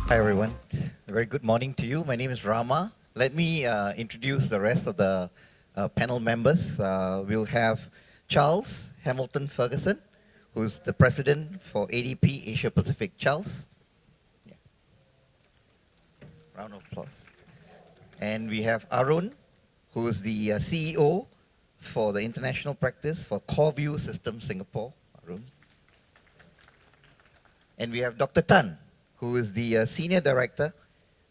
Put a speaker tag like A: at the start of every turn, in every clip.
A: Hi everyone. A very good morning to you. My name is Rama. Let me introduce the rest of the panel members. We'll have Charles Hamilton Ferguson, who's the president for ADP Asia Pacific. Charles, yeah. Round of applause. And we have Arun, who is the CEO for the international practice for Coreview Systems Singapore. Arun. And we have Dr. Tan, who is the Senior Director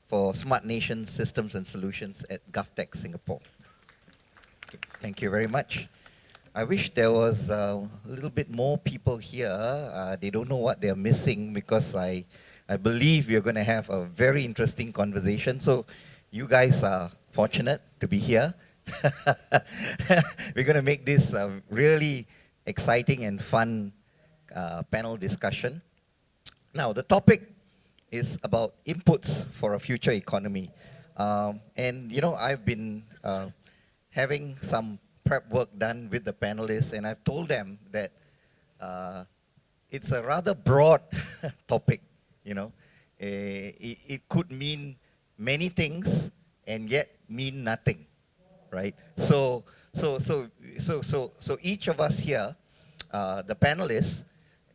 A: for Smart Nation Systems and Solutions at GovTech Singapore. Okay, thank you very much. I wish there was a little bit more people here. They don't know what they're missing because I believe we're going to have a very interesting conversation. So you guys are fortunate to be here. We're going to make this a really exciting and fun panel discussion. Now, the topic is about inputs for a future economy. And, you know, I've been having some prep work done with the panelists, and I've told them that it's a rather broad topic, you know. It could mean many things and yet mean nothing, right? So each of us here, the panelists,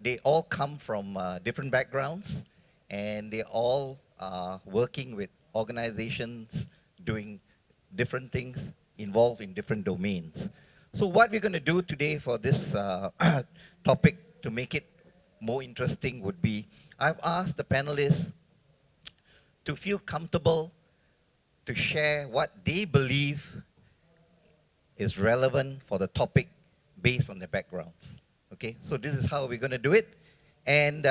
A: they all come from different backgrounds, and they all are working with organizations doing different things involved in different domains. So what we're going to do today for this topic to make it more interesting would be, I've asked the panelists to feel comfortable to share what they believe is relevant for the topic based on their backgrounds. Okay, so this is how we're going to do it. And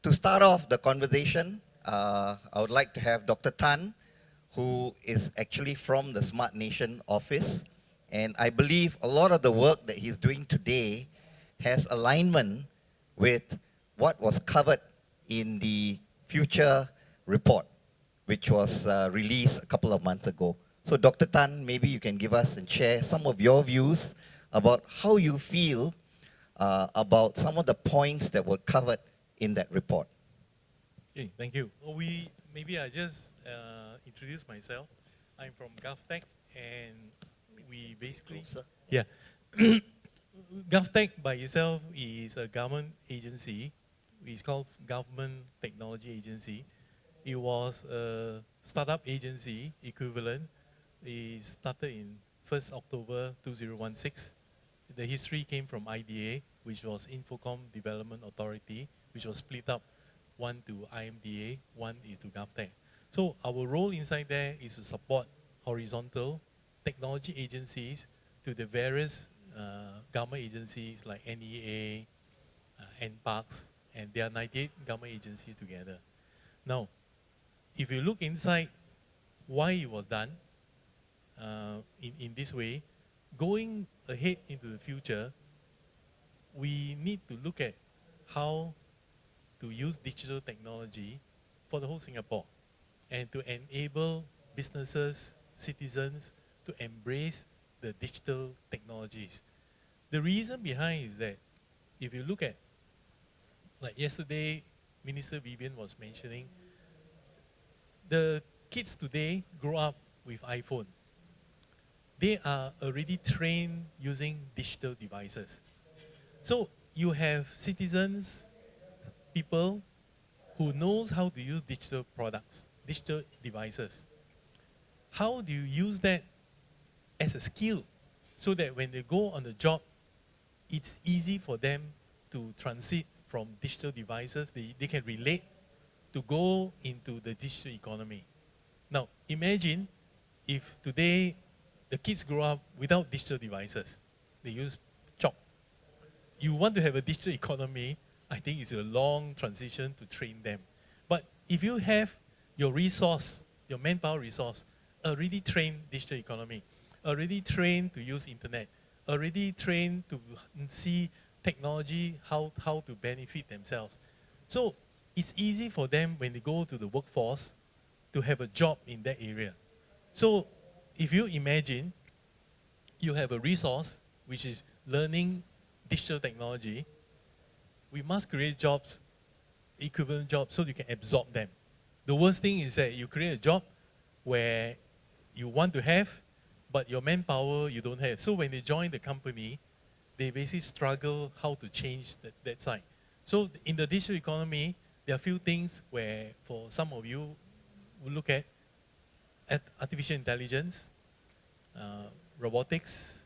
A: to start off the conversation, I would like to have Dr. Tan, who is actually from the Smart Nation office. And I believe a lot of the work that he's doing today has alignment with what was covered in the future report, which was released a couple of months ago. So Dr. Tan, maybe you can give us and share some of your views about how you feel about some of the points that were covered in that report.
B: Okay, thank you. Maybe I just introduce myself. I'm from GovTech, and we basically, yeah, GovTech by itself is a government agency. It's called Government Technology Agency. It was a startup agency equivalent. It started in 1st October 2016. The history came from IDA, which was Infocom Development Authority, which was split up, one to IMDA, one is to GovTech. So our role inside there is to support horizontal technology agencies to the various government agencies like NEA, NParks, and there are 98 government agencies together. Now, if you look inside why it was done in this way, going ahead into the future, we need to look at how to use digital technology for the whole Singapore and to enable businesses, citizens to embrace the digital technologies. The reason behind is that if you look at, like yesterday, Minister Vivian was mentioning, the kids today grow up with iPhone. They are already trained using digital devices. So you have citizens, people who knows how to use digital products, digital devices. How do you use that as a skill so that when they go on the job, it's easy for them to transit from digital devices, they can relate to go into the digital economy. Now, imagine if today the kids grow up without digital devices. They use chalk. You want to have a digital economy, I think it's a long transition to train them. But if you have your resource, your manpower resource, already trained digital economy, already trained to use internet, already trained to see technology, how to benefit themselves. So it's easy for them when they go to the workforce to have a job in that area. So if you imagine you have a resource which is learning digital technology, we must create jobs equivalent jobs so you can absorb them. The worst thing is that you create a job where you want to have, but your manpower you don't have. So when they join the company, they basically struggle how to change that side. So in the digital economy, there are a few things where for some of you will look at artificial intelligence, robotics,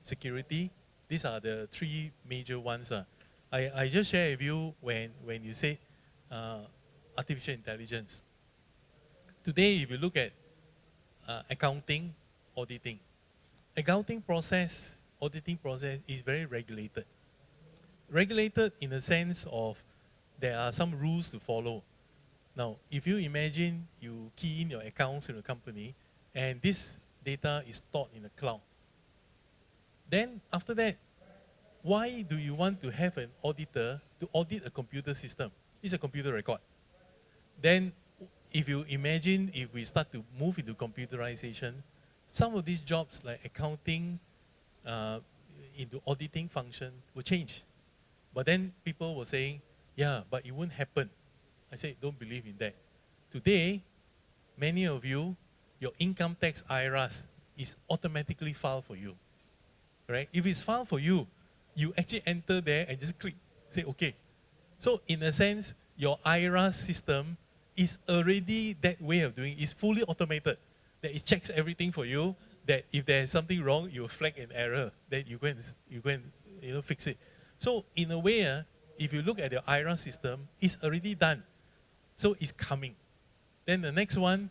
B: security. These are the three major ones. I just share with you when you say artificial intelligence. Today, if you look at accounting, auditing process is very regulated. Regulated in the sense of there are some rules to follow. Now, if you imagine you key in your accounts in a company and this data is stored in the cloud, then after that, why do you want to have an auditor to audit a computer system? It's a computer record. Then if you imagine if we start to move into computerization, some of these jobs like accounting into auditing function will change. But then people were saying, yeah, but it won't happen. I said, don't believe in that. Today, many of you, your income tax IRAS is automatically filed for you. Right? If it's filed for you, you actually enter there and just click, say, okay. So in a sense, your IRAS system is already that way of doing. It's fully automated. That it checks everything for you. That if there's something wrong, you flag an error. Then you go and fix it. So in a way, if you look at your IRAS system, it's already done. So it's coming. Then the next one,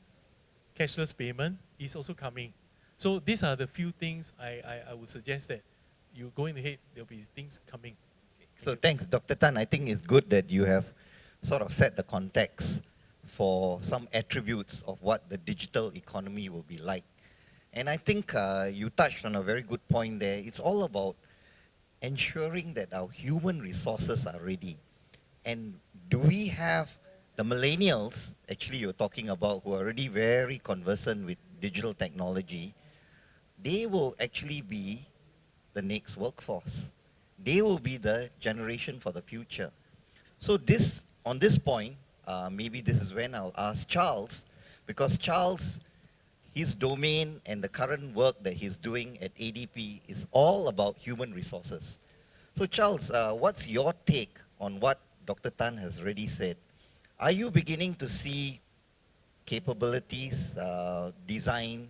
B: cashless payment, is also coming. So these are the few things I would suggest that you going ahead, there'll be things coming.
A: So thanks, Dr. Tan. I think it's good that you have sort of set the context for some attributes of what the digital economy will be like. And I think you touched on a very good point there. It's all about ensuring that our human resources are ready. And do we have the millennials, actually you're talking about, who are already very conversant with digital technology, they will actually be the next workforce. They will be the generation for the future. So on this point, maybe this is when I'll ask Charles, because Charles, his domain and the current work that he's doing at ADP is all about human resources. So Charles, what's your take on what Dr. Tan has already said? Are you beginning to see capabilities, design,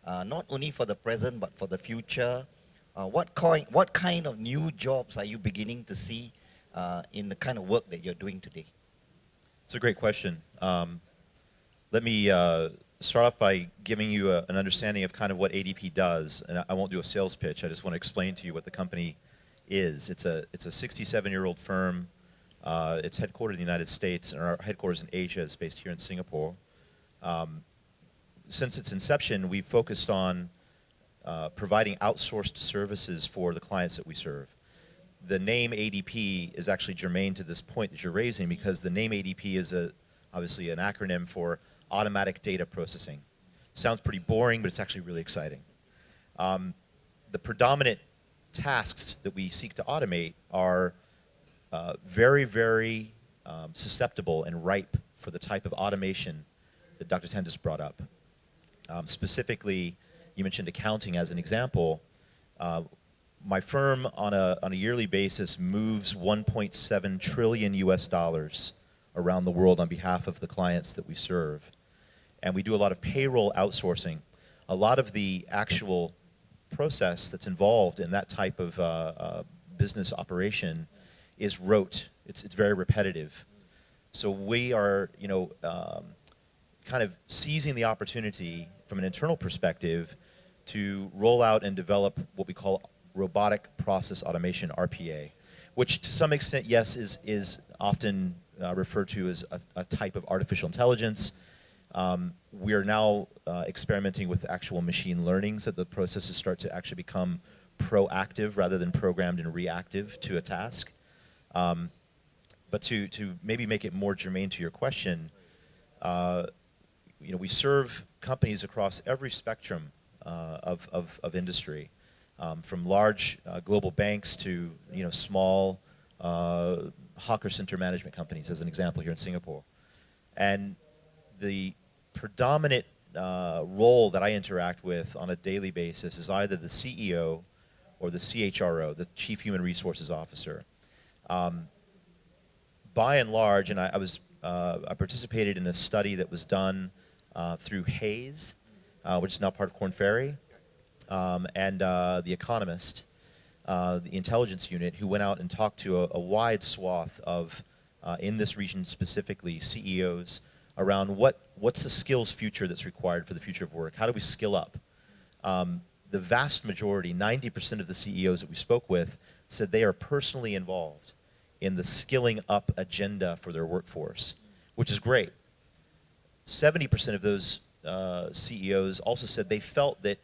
A: not only for the present but for the future? What kind of new jobs are you beginning to see in the kind of work that you're doing today?
C: It's a great question. Let me start off by giving you an understanding of kind of what ADP does, and I won't do a sales pitch. I just want to explain to you what the company is. It's a 67-year-old firm. It's headquartered in the United States, and our headquarters in Asia is based here in Singapore. Since its inception, we've focused on providing outsourced services for the clients that we serve. The name ADP is actually germane to this point that you're raising, because the name ADP is obviously an acronym for automatic data processing. Sounds pretty boring, but it's actually really exciting. The predominant tasks that we seek to automate are very, very susceptible and ripe for the type of automation that Dr. Tan just brought up. Specifically, you mentioned accounting as an example. My firm on a yearly basis moves 1.7 trillion US dollars around the world on behalf of the clients that we serve. And we do a lot of payroll outsourcing. A lot of the actual process that's involved in that type of business operation is rote. It's very repetitive. So we are, kind of seizing the opportunity from an internal perspective to roll out and develop what we call robotic process automation, RPA, which to some extent, yes, is often referred to as a type of artificial intelligence. We are now experimenting with actual machine learning so that the processes start to actually become proactive rather than programmed and reactive to a task. But to maybe make it more germane to your question, we serve companies across every spectrum of industry, from large global banks to small hawker center management companies, as an example, here in Singapore. And the predominant role that I interact with on a daily basis is either the CEO or the CHRO, the Chief Human Resources Officer. By and large, and I participated in a study that was done through Hayes, which is now part of Korn Ferry, and The Economist, the intelligence unit, who went out and talked to a wide swath of, in this region specifically, CEOs around what's the skills future that's required for the future of work. How do we skill up? The vast majority, 90% of the CEOs that we spoke with, said they are personally involved in the skilling up agenda for their workforce, which is great. 70% of those CEOs also said they felt that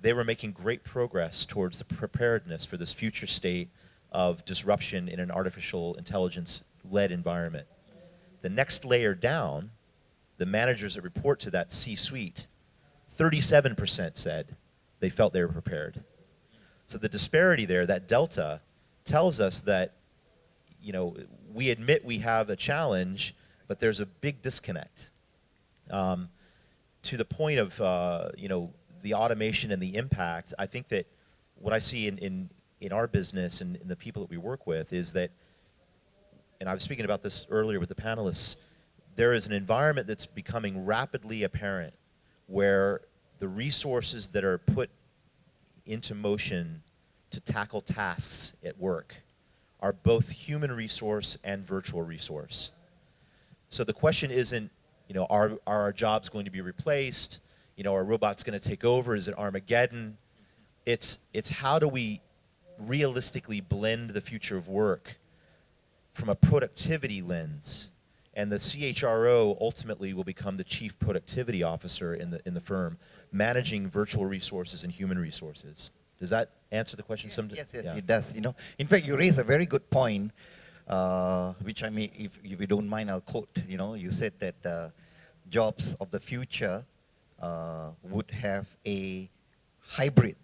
C: they were making great progress towards the preparedness for this future state of disruption in an artificial intelligence-led environment. The next layer down, the managers that report to that C-suite, 37% said they felt they were prepared. So the disparity there, that delta, tells us that, we admit we have a challenge, but there's a big disconnect. To the point of, the automation and the impact, I think that what I see in our business and in the people that we work with is that, and I was speaking about this earlier with the panelists, there is an environment that's becoming rapidly apparent where the resources that are put into motion to tackle tasks at work are both human resource and virtual resource. So the question isn't, are our jobs going to be replaced? Are robots going to take over? Is it Armageddon? It's how do we realistically blend the future of work from a productivity lens? And the CHRO ultimately will become the chief productivity officer in the firm, managing virtual resources and human resources. Does that answer the question?
A: Yes,
C: Yeah.
A: it does. In fact, you raise a very good point, which I may, if you don't mind, I'll quote. You said that jobs of the future would have a hybrid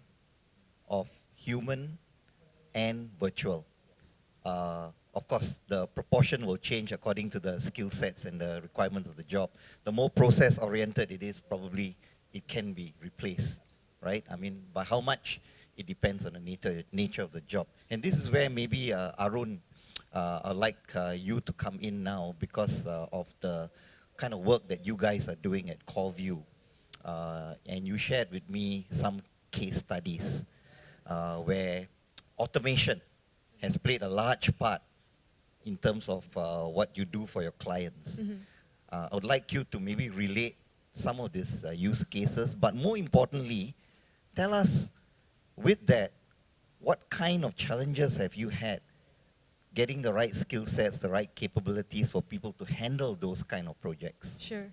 A: of human and virtual. Of course, the proportion will change according to the skill sets and the requirements of the job. The more process-oriented it is, probably it can be replaced, right? I mean, by how much, it depends on the nature of the job. And this is where maybe, Arun, I'd like you to come in now because of the kind of work that you guys are doing at Coreview. And you shared with me some case studies where automation has played a large part in terms of what you do for your clients.
D: Mm-hmm.
A: I would like you to maybe relate some of these use cases, but more importantly, tell us with that, what kind of challenges have you had getting the right skill sets, the right capabilities for people to handle those kind of projects?
D: Sure.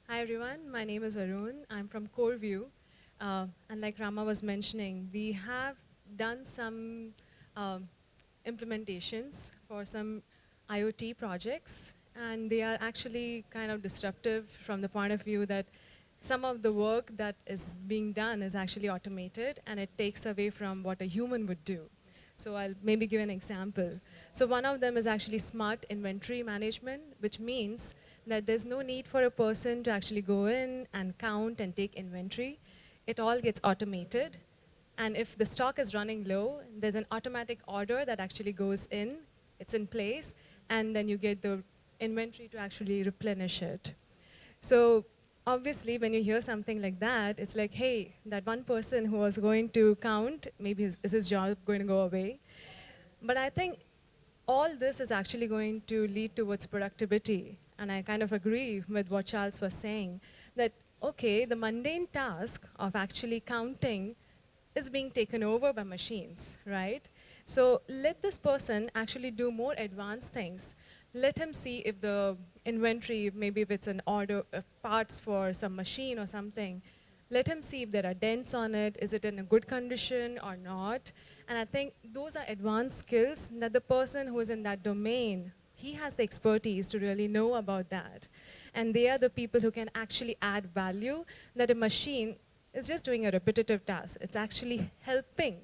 D: Hi everyone, my name is Arun. I'm from Coreview. And like Rama was mentioning, we have done some implementations for some IoT projects, and they are actually kind of disruptive from the point of view that some of the work that is being done is actually automated, and it takes away from what a human would do. So I'll maybe give an example. So one of them is actually smart inventory management, which means that there's no need for a person to actually go in and count and take inventory. It all gets automated. And if the stock is running low, there's an automatic order that actually goes in, it's in place, and then you get the inventory to actually replenish it. So obviously, when you hear something like that, it's like, hey, that one person who was going to count, maybe is his job going to go away? But I think all this is actually going to lead towards productivity. And I kind of agree with what Charles was saying, that, okay, the mundane task of actually counting is being taken over by machines, right? So let this person actually do more advanced things. Let him see if the inventory, maybe if it's an order of parts for some machine or something, let him see if there are dents on it, is it in a good condition or not. And I think those are advanced skills that the person who is in that domain, he has the expertise to really know about that. And they are the people who can actually add value that a machine is just doing a repetitive task. It's actually helping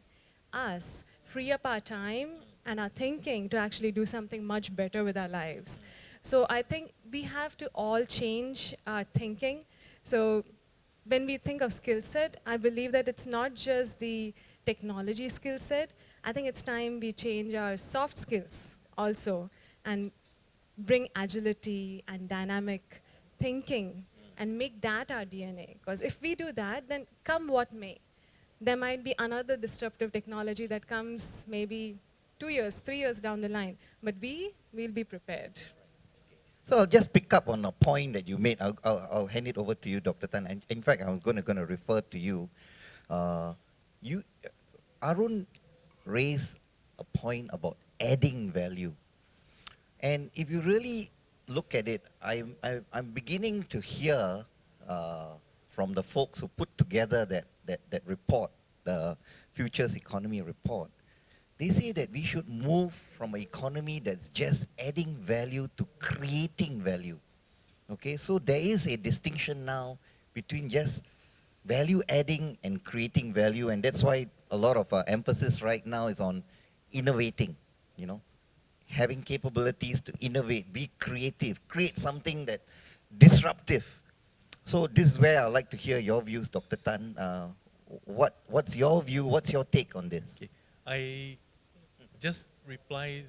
D: us free up our time and our thinking to actually do something much better with our lives. So I think we have to all change our thinking. So when we think of skill set, I believe that it's not just the technology skill set. I think it's time we change our soft skills also and bring agility and dynamic thinking and make that our DNA. Because if we do that, then come what may, there might be another disruptive technology that comes maybe 2 years, 3 years down the line, but we'll be prepared.
A: So I'll just pick up on a point that you made. I'll hand it over to you, Dr. Tan. And in fact, I'm going to refer to you. Arun raised a point about adding value. And if you really look at it, I'm beginning to hear from the folks who put together that report, the Futures Economy report. They say that we should move from an economy that's just adding value to creating value. Okay, so there is a distinction now between just value adding and creating value, and that's why a lot of emphasis right now is on innovating, having capabilities to innovate, be creative, create something that disruptive. So this is where I'd like to hear your views, Dr. Tan. What's your view? What's your take on this?
B: Okay. I just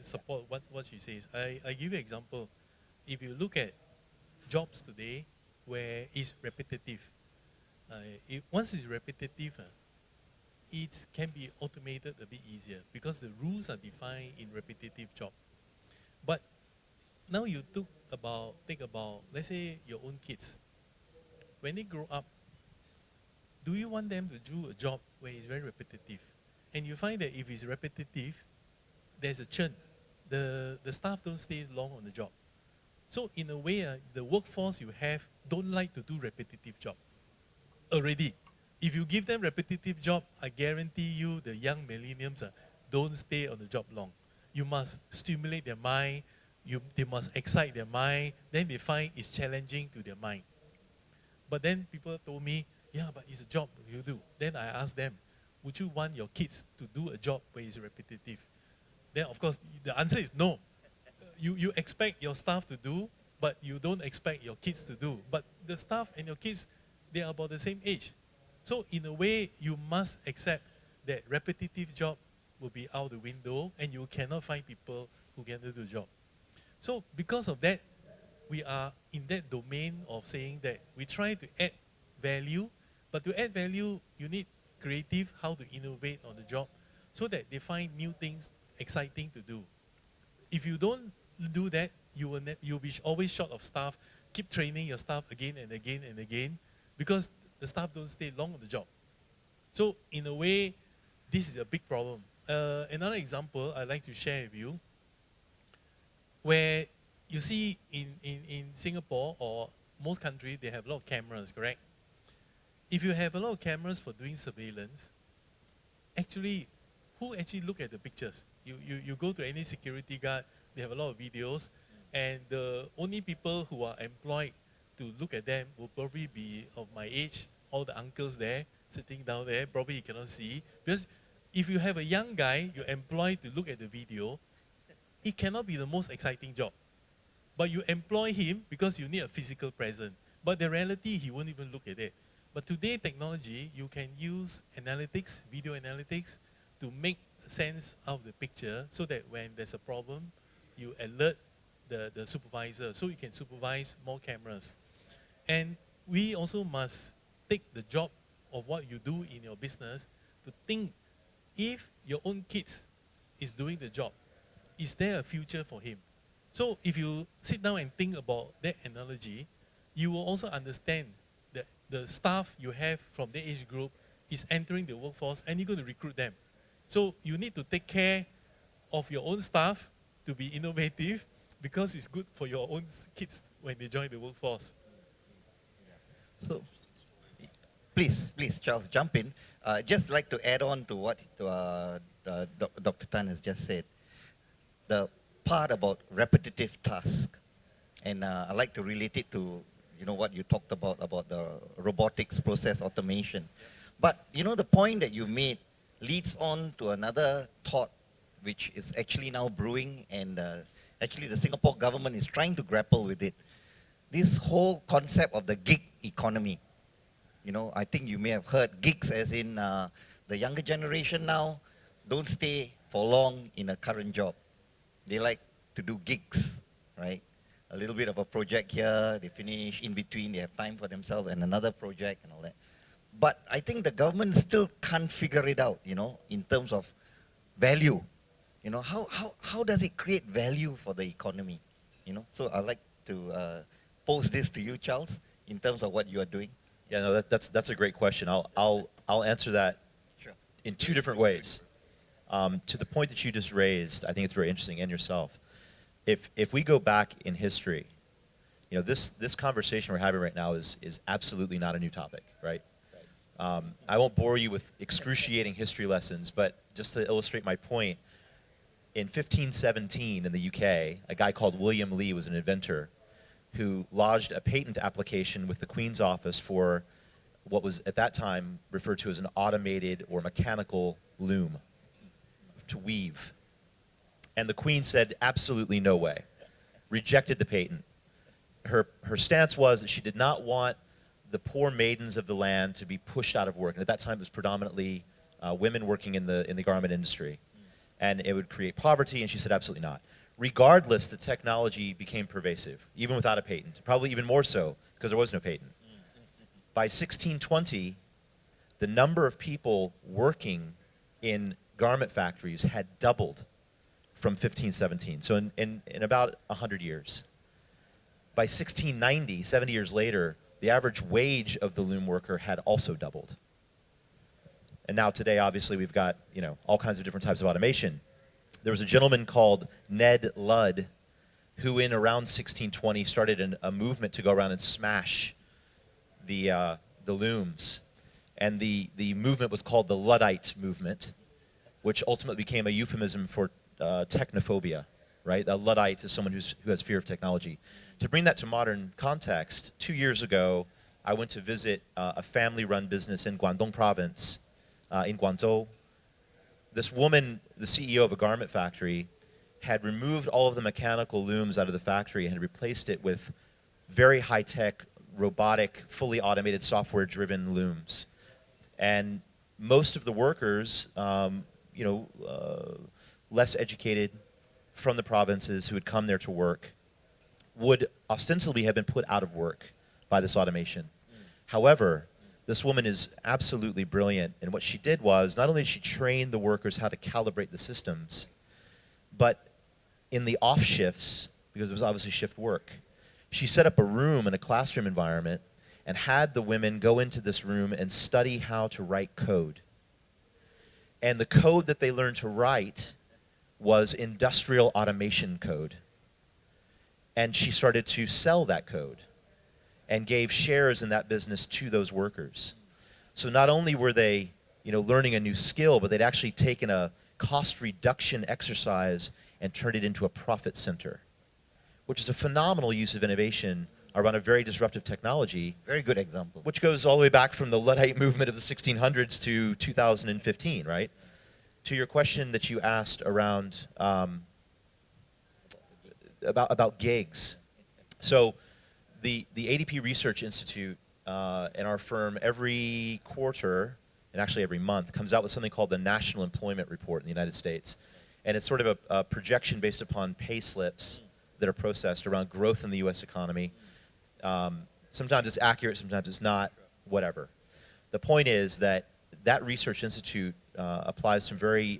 B: support what she says. I give you an example. If you look at jobs today where it's repetitive, once it's repetitive, it can be automated a bit easier because the rules are defined in repetitive job. But now you take about, let's say, your own kids. When they grow up, do you want them to do a job where it's very repetitive? And you find that if it's repetitive, there's a churn. The staff don't stay long on the job. So in a way, the workforce you have don't like to do repetitive job already. If you give them repetitive job, I guarantee you the young millennials don't stay on the job long. You must stimulate their mind. They must excite their mind. Then they find it's challenging to their mind. But then people told me, yeah, but it's a job you do. Then I asked them, would you want your kids to do a job where it's repetitive? Then of course the answer is no. You expect your staff to do, but you don't expect your kids to do. But the staff and your kids, they are about the same age. So in a way, you must accept that repetitive job will be out the window and you cannot find people who can do the job. So because of that, we are in that domain of saying that we try to add value, but to add value, you need creative, how to innovate on the job so that they find new things exciting to do. If you don't do that, you'll be always short of staff. Keep training your staff again and again and again because the staff don't stay long on the job. So in a way, this is a big problem. Another example I'd like to share with you, where you see in Singapore or most countries, they have a lot of cameras, correct? If you have a lot of cameras for doing surveillance, actually, who actually look at the pictures? You go to any security guard, they have a lot of videos, and the only people who are employed to look at them will probably be of my age, all the uncles there, sitting down there, probably you cannot see. Because if you have a young guy you're employed to look at the video, it cannot be the most exciting job. But you employ him because you need a physical presence. But the reality, he won't even look at it. But today, technology, you can use analytics, video analytics, to make sense of the picture so that when there's a problem, you alert the supervisor so you can supervise more cameras. And we also must take the job of what you do in your business to think, if your own kids is doing the job, is there a future for him? So if you sit down and think about that analogy, you will also understand that the staff you have from the age group is entering the workforce and you're going to recruit them. So you need to take care of your own staff to be innovative because it's good for your own kids when they join the workforce.
A: So, please, Charles, jump in. Just like to add on to what Dr. Tan has just said. The part about repetitive task, and I like to relate it to what you talked about the robotics, process automation. But the point that you made leads on to another thought which is actually now brewing, and actually the Singapore government is trying to grapple with it. This whole concept of the gig economy. You know, I think you may have heard gigs as in the younger generation now don't stay for long in a current job. They like to do gigs, right? A little bit of a project here, they finish, in between they have time for themselves and another project and all that. But I think the government still can't figure it out, you know, in terms of value. You know, how does it create value for the economy? You know, so I'd like to pose this to you, Charles, in terms of what you are doing.
C: Yeah, no, that's a great question. I'll answer that
A: Sure.
C: in two different ways. To the point that you just raised, I think it's very interesting, and yourself. If we go back in history, you know, this conversation we're having right now is absolutely not a new topic, right? I won't bore you with excruciating history lessons, but just to illustrate my point, in 1517 in the UK, a guy called William Lee was an inventor who lodged a patent application with the Queen's office for what was at that time referred to as an automated or mechanical loom to weave. And the Queen said, absolutely no way. Rejected the patent. Her stance was that she did not want the poor maidens of the land to be pushed out of work. And at that time it was predominantly women working in the garment industry. And it would create poverty, and she said absolutely not. Regardless, the technology became pervasive, even without a patent. Probably even more so, because there was no patent. By 1620, the number of people working in garment factories had doubled from 1517, so in about 100 years. By 1690, 70 years later, the average wage of the loom worker had also doubled. And now today, obviously, we've got, you know, all kinds of different types of automation. There was a gentleman called Ned Ludd who in around 1620 started a movement to go around and smash the looms. And the movement was called the Luddite movement, which ultimately became a euphemism for technophobia, right? A Luddite is someone who has fear of technology. To bring that to modern context, 2 years ago, I went to visit a family-run business in Guangdong province, in Guangzhou. This woman, the CEO of a garment factory, had removed all of the mechanical looms out of the factory and had replaced it with very high-tech, robotic, fully automated, software-driven looms. And most of the workers, less educated from the provinces who had come there to work, would ostensibly have been put out of work by this automation. However, this woman is absolutely brilliant, and what she did was, not only did she train the workers how to calibrate the systems, but in the off shifts, because it was obviously shift work, she set up a room in a classroom environment and had the women go into this room and study how to write code. And the code that they learned to write was industrial automation code. And she started to sell that code and gave shares in that business to those workers. So not only were they, learning a new skill, but they'd actually taken a cost reduction exercise and turned it into a profit center, which is a phenomenal use of innovation around a very disruptive technology.
A: Very good example.
C: Which goes all the way back from the Luddite movement of the 1600s to 2015, right? To your question that you asked around about gigs. So the ADP Research Institute and our firm every quarter, and actually every month, comes out with something called the National Employment Report in the United States. And it's sort of a projection based upon pay slips that are processed around growth in the U.S. economy. Sometimes it's accurate, sometimes it's not, whatever. The point is that research institute applies some very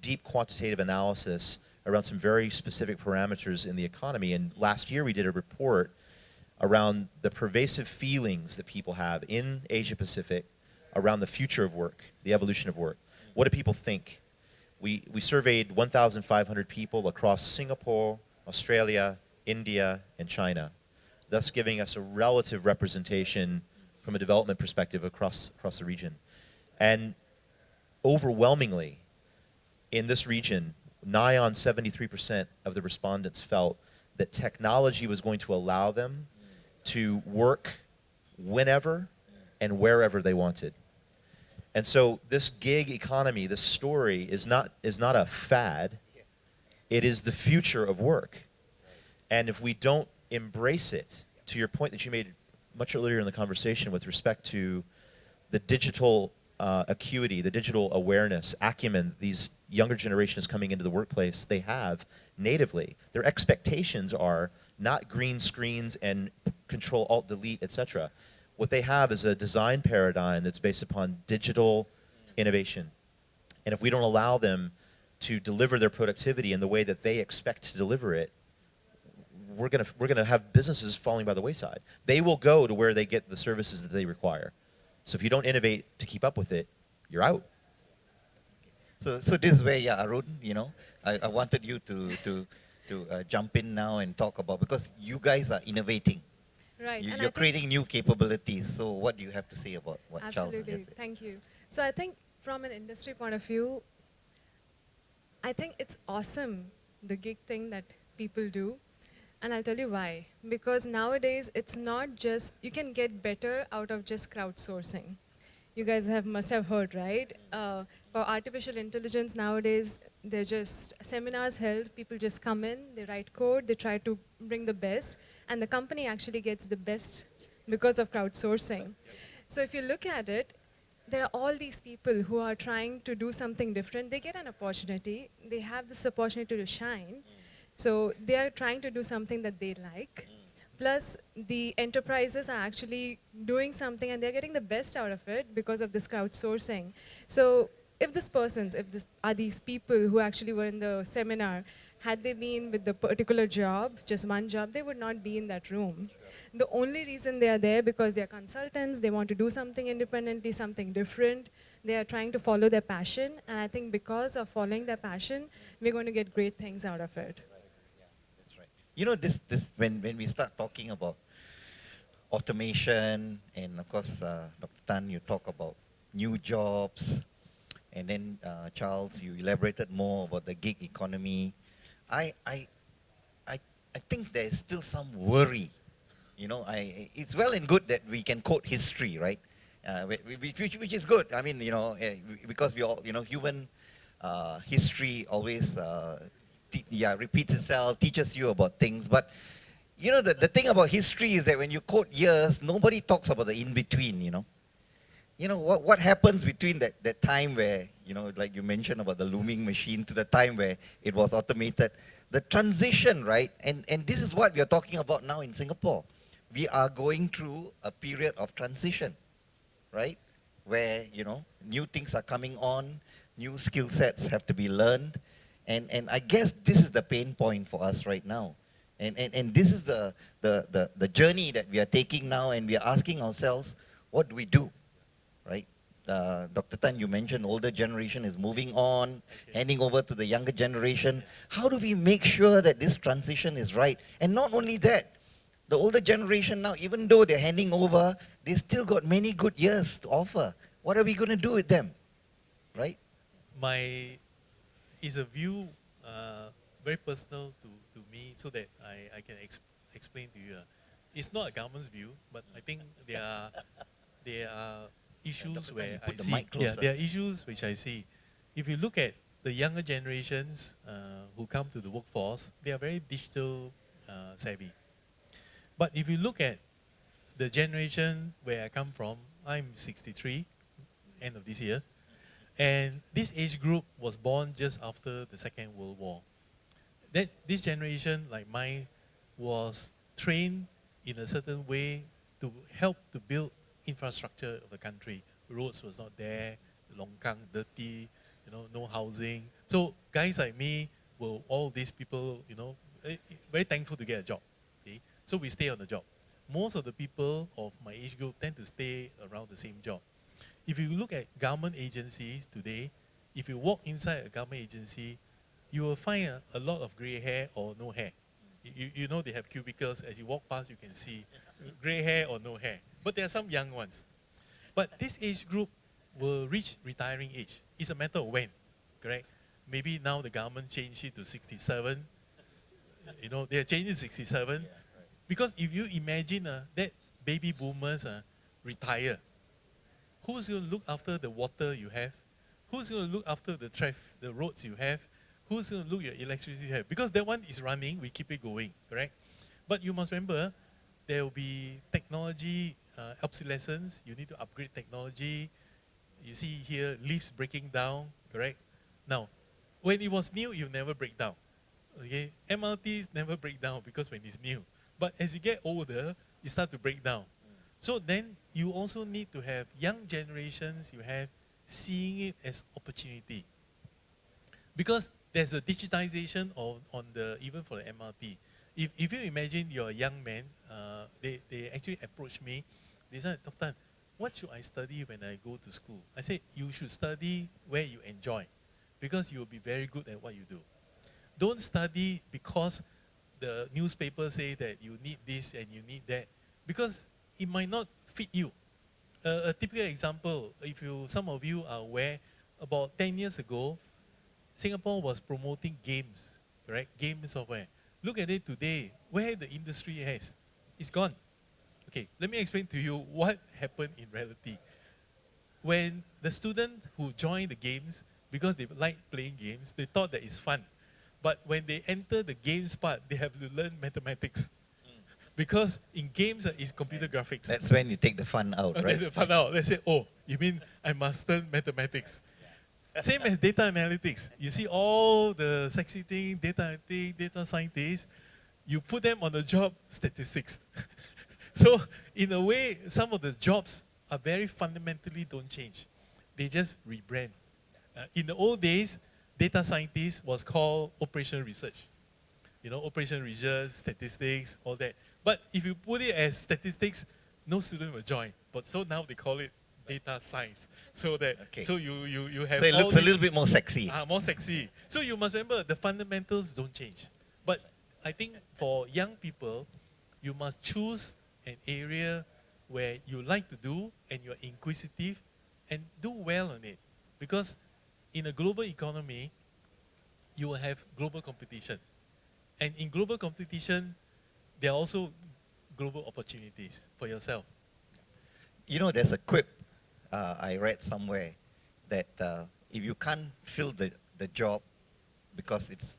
C: deep quantitative analysis around some very specific parameters in the economy. And last year we did a report around the pervasive feelings that people have in Asia Pacific around the future of work, the evolution of work. What do people think? We surveyed 1,500 people across Singapore, Australia, India, and China, thus giving us a relative representation from a development perspective across the region. And overwhelmingly, in this region, nigh on 73% of the respondents felt that technology was going to allow them to work whenever and wherever they wanted. And so this gig economy, this story is not a fad. It is the future of work. And if we don't embrace it, to your point that you made much earlier in the conversation with respect to the digital acuity, the digital awareness, acumen, these younger generations coming into the workplace, they have natively. Their expectations are not green screens and Control Alt Delete, etc. What they have is a design paradigm that's based upon digital innovation. And if we don't allow them to deliver their productivity in the way that they expect to deliver it, we're gonna have businesses falling by the wayside. They will go to where they get the services that they require. So if you don't innovate to keep up with it, you're out.
A: So this is where, yeah, Arun, you know, I wanted you to jump in now and talk about, because you guys are innovating.
D: Right. And I
A: You're
D: think-
A: creating new capabilities. So what do you have to say about what Charles has
D: Absolutely.
A: just said?
D: Thank you. So I think from an industry point of view, I think it's awesome, the gig thing that people do. And I'll tell you why. Because nowadays, it's not just, you can get better out of just crowdsourcing. You guys must have heard, right? For artificial intelligence nowadays, they're just seminars held, people just come in, they write code, they try to bring the best, and the company actually gets the best because of crowdsourcing. So if you look at it, there are all these people who are trying to do something different. They get an opportunity, they have this opportunity to shine, so they are trying to do something that they like. Plus, the enterprises are actually doing something and they're getting the best out of it because of this crowdsourcing. So if are these people who actually were in the seminar, had they been with the particular job, just one job, they would not be in that room. The only reason they are there because they are consultants, they want to do something independently, something different. They are trying to follow their passion, and I think because of following their passion, we're going to get great things out of it.
A: That's right. You know, this when we start talking about automation, and of course, Dr. Tan, you talk about new jobs, and then Charles, you elaborated more about the gig economy. I think there is still some worry. You know, it's well and good that we can quote history, right? Which is good. I mean, you know, because we all, you know, human history always repeats itself, teaches you about things. But you know, the thing about history is that when you quote years, nobody talks about the in-between, you know. You know, what happens between that time where, you know, like you mentioned about the looming machine to the time where it was automated, the transition, right? And this is what we are talking about now in Singapore. We are going through a period of transition, right? Where, you know, new things are coming on, new skill sets have to be learned. And I guess this is the pain point for us right now. And this is the journey that we are taking now, and we are asking ourselves, what do we do, right? Dr. Tan, you mentioned older generation is moving on, handing over to the younger generation. How do we make sure that this transition is right? And not only that, the older generation now, even though they're handing over, they still got many good years to offer. What are we going to do with them, right?
B: Is a view very personal to me, so that I can explain to you. It's not a government's view, but I think there are issues
A: Dr. Tan,
B: where
A: you
B: I
A: put the
B: see.
A: mic closer.
B: There are issues which I see. If you look at the younger generations who come to the workforce, they are very digital savvy. But if you look at the generation where I come from, I'm 63, end of this year, and this age group was born just after the Second World War. This generation, like mine, was trained in a certain way to help to build infrastructure of the country. Roads was not there, longkang, dirty, you know, no housing. So guys like me were all these people, you know, very thankful to get a job. See? So we stay on the job. Most of the people of my age group tend to stay around the same job. If you look at government agencies today, if you walk inside a government agency, you will find a lot of gray hair or no hair. You know they have cubicles. As you walk past, you can see gray hair or no hair. But there are some young ones. But this age group will reach retiring age. It's a matter of when, correct? Maybe now the government changed it to 67. You know, they are changing to 67. Because if you imagine that baby boomers retire, who's going to look after the water you have? Who's going to look after the the roads you have? Who's going to look at electricity you have? Because that one is running, we keep it going, correct? But you must remember, there will be technology obsolescence. You need to upgrade technology. You see here, leaves breaking down, correct? Now, when it was new, you never break down. Okay, MRTs never break down because when it's new. But as you get older, you start to break down. So then you also need to have young generations, you have seeing it as opportunity. Because there's a digitization on the, even for the MRT. If you imagine you're a young man, they actually approach me, they said, Dr. What should I study when I go to school? I said, you should study where you enjoy, because you'll be very good at what you do. Don't study because the newspapers say that you need this and you need that, because it might not fit you. A typical example, some of you are aware, about 10 years ago, Singapore was promoting games, correct? Game software. Look at it today, where the industry has. It's gone. Okay, let me explain to you what happened in reality. When the student who joined the games, because they like playing games, they thought that it's fun. But when they enter the games part, they have to learn mathematics. Because in games, it's computer graphics.
A: That's when you take the fun out, right?
B: They find out. They say, oh, you mean I must learn mathematics. Same as data analytics. You see all the sexy thing, data analytics, data scientists, you put them on the job, statistics. So in a way, some of the jobs are very fundamentally don't change. They just rebrand. In the old days, data scientist was called operational research. You know, operational research, statistics, all that. But if you put it as statistics, no student will join. But so now they call it data science. So that so you have
A: so it
B: all
A: looks a little bit more sexy.
B: more sexy. So you must remember the fundamentals don't change. But I think for young people, you must choose an area where you like to do and you're inquisitive and do well on it. Because in a global economy, you will have global competition. And in global competition, there are also global opportunities for yourself.
A: You know, there's a quip I read somewhere that if you can't fill the job because it's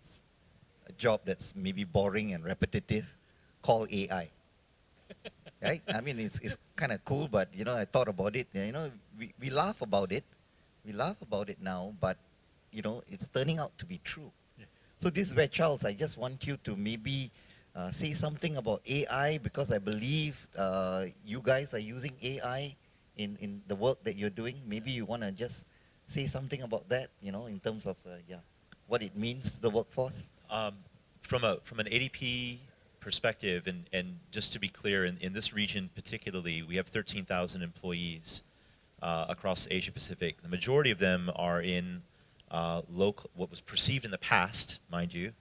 A: a job that's maybe boring and repetitive, call AI. Right? I mean, it's kind of cool, but, you know, I thought about it. You know, we laugh about it. We laugh about it now, but, you know, it's turning out to be true.
B: Yeah.
A: So this is where, Charles, I just want you to maybe say something about AI, because I believe you guys are using AI in the work that you're doing. Maybe you want to just say something about that, you know, in terms of what it means to the workforce.
C: From an ADP perspective, and just to be clear, in this region particularly, we have 13,000 employees across Asia Pacific. The majority of them are in what was perceived in the past, mind you,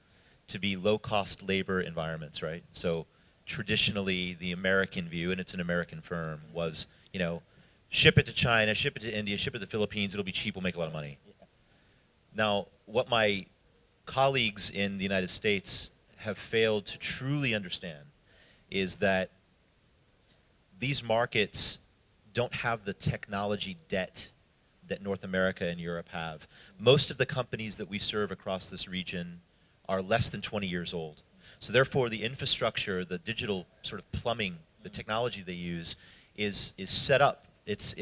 C: to be low-cost labor environments, right? So traditionally, the American view, and it's an American firm, was, you know, ship it to China, ship it to India, ship it to the Philippines, it'll be cheap, we'll make a lot of money. Yeah. Now, what my colleagues in the United States have failed to truly understand is that these markets don't have the technology debt that North America and Europe have. Most of the companies that we serve across this region are less than 20 years old. So therefore, the infrastructure, the digital sort of plumbing, the technology they use is set up. It's